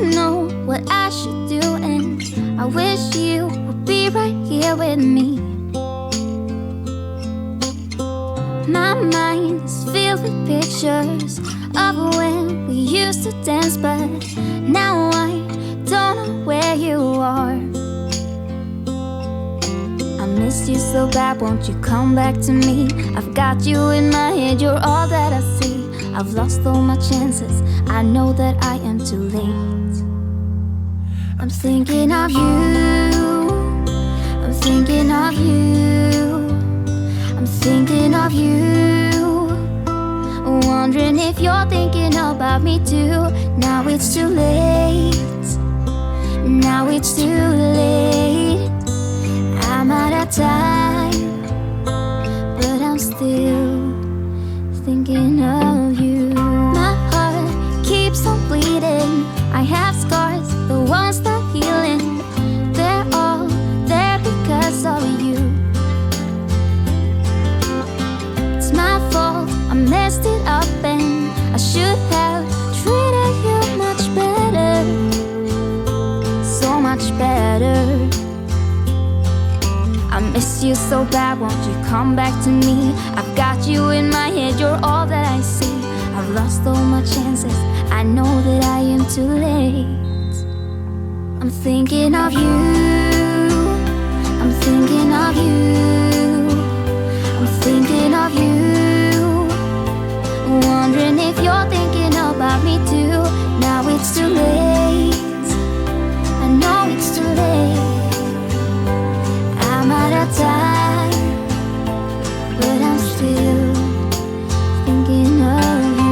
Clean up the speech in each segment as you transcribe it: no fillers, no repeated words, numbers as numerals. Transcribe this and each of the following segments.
Don't know what I should do, and I wish you would be right here with me. My mind is filled with pictures of when we used to dance, but now I don't know where you are. I miss you so bad, won't you come back to me? I've got you in my head, you're all that I see. I've lost all my chances, I know that I am too late. I'm thinking of you, I'm thinking of you, I'm thinking of you, wondering if you're thinking about me too. Now it's too late, now it's too late. I'm out of time, but I'm still thinking of you. My heart keeps on bleeding, I have scars, the ones that healing. They're all there because of you. It's my fault, I messed it up, and I should have treated you much better, so much better. I miss you so bad, won't you come back to me? I've got you in my head, you're all that I see. I've lost all my chances, I know that I am too late. I'm thinking of you, I'm thinking of you, I'm thinking of you, wondering if you're thinking about me too. Now it's too late, I know it's too late. I'm out of time, but I'm still thinking of you.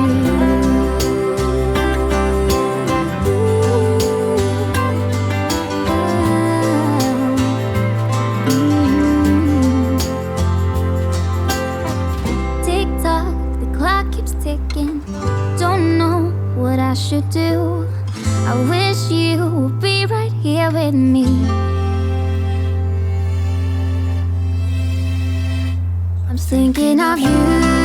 Tick tock, the clock keeps ticking. Don't know what I should do. I wish you would be right here with me. I'm thinking of you.